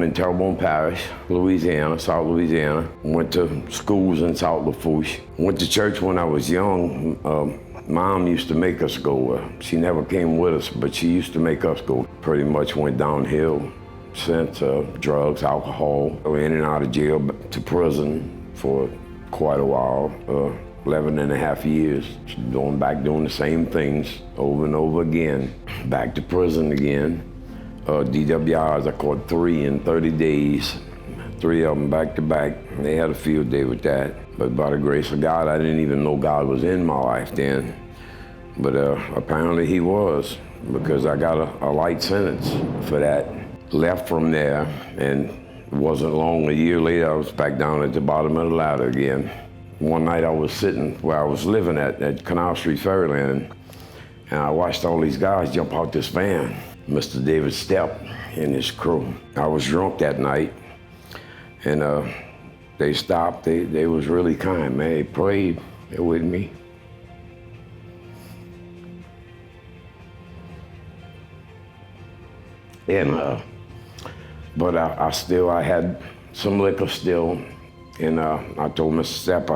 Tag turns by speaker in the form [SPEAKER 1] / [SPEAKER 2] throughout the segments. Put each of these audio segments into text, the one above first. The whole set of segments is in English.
[SPEAKER 1] born in Terrebonne Parish, Louisiana, South Louisiana. Went to schools in South Lafourche. Went to church when I was young. Mom used to make us go. She never came with us, but she used to make us go. Pretty much went downhill since drugs, alcohol. In and out of jail to prison for quite a while. 11 and a half years, going back doing the same things over and over again. Back to prison again. DWIs, I caught 3 in 30 days. 3 of them back to back. They had a field day with that. But by the grace of God, I didn't even know God was in my life then. But apparently he was, because I got a light sentence for that. Left from there, and it wasn't long, a year later, I was back down at the bottom of the ladder again. One night I was sitting where I was living at Canal Street Ferry Landing, and I watched all these guys jump out this van. Mr. David Stepp and his crew. I was drunk that night, and they stopped. They was really kind, man. They prayed. They were with me. And but I had some liquor still. And I told Mr. Stepp,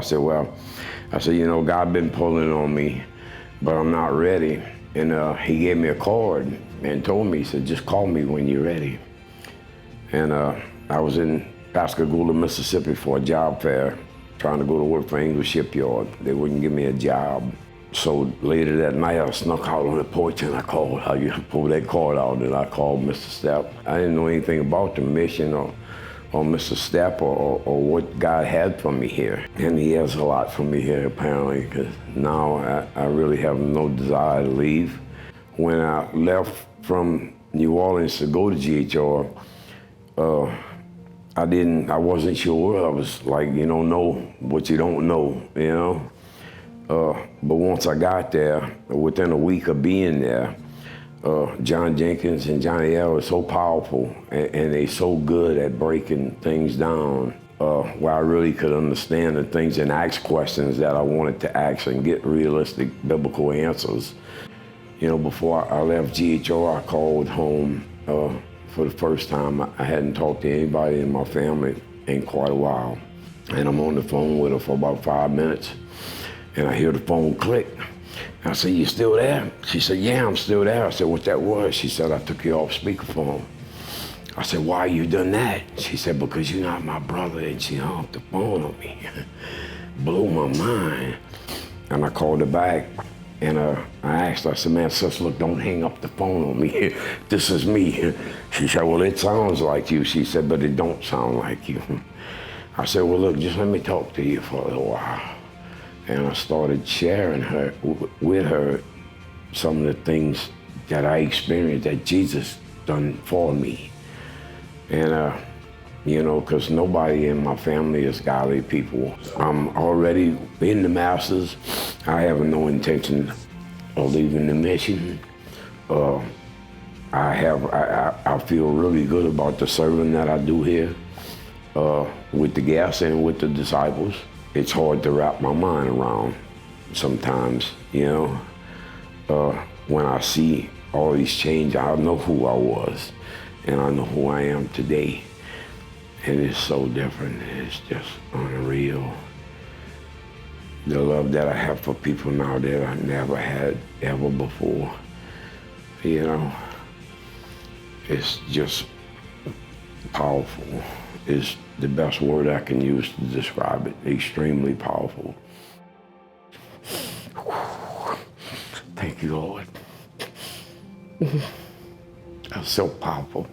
[SPEAKER 1] I said, you know, God been pulling on me, but I'm not ready. And he gave me a card and told me, he said, just call me when you're ready. And I was in Pascagoula, Mississippi for a job fair, trying to go to work for English Shipyard. They wouldn't give me a job. So later that night, I snuck out on the porch and I pulled that card out and I called Mr. Stepp. I didn't know anything about the mission or Mr. Stepp or what God had for me here. And he has a lot for me here, apparently, because now I really have no desire to leave. When I left from New Orleans to go to GHR, I wasn't sure. I was like, you don't know what you don't know, you know? But once I got there, within a week of being there, John Jenkins and Johnny L are so powerful, and they so good at breaking things down where I really could understand the things and ask questions that I wanted to ask and get realistic biblical answers. You know, before I left GHR, I called home for the first time. I hadn't talked to anybody in my family in quite a while. And I'm on the phone with her for about 5 minutes, and I hear the phone click. I said, you still there? She said, yeah, I'm still there. I said, what that was? She said, I took you off speakerphone. I said, why you done that? She said, because you're not my brother, and she hung up the phone on me. Blew my mind. And I called her back, and I asked her, I said, man, sis, look, don't hang up the phone on me. This is me. She said, well, it sounds like you. She said, but it don't sound like you. I said, well, look, just let me talk to you for a little while. And I started sharing with her some of the things that I experienced that Jesus done for me. And, you know, because nobody in my family is godly people. I'm already in the Masters. I have no intention of leaving the mission. I feel really good about the serving that I do here with the gas and with the disciples. It's hard to wrap my mind around sometimes, you know. When I see all these changes, I know who I was, and I know who I am today. And it's so different. It's just unreal. The love that I have for people now that I never had ever before, you know. It's just powerful. It's the best word I can use to describe it. Extremely powerful. Thank you, Lord. That's so powerful.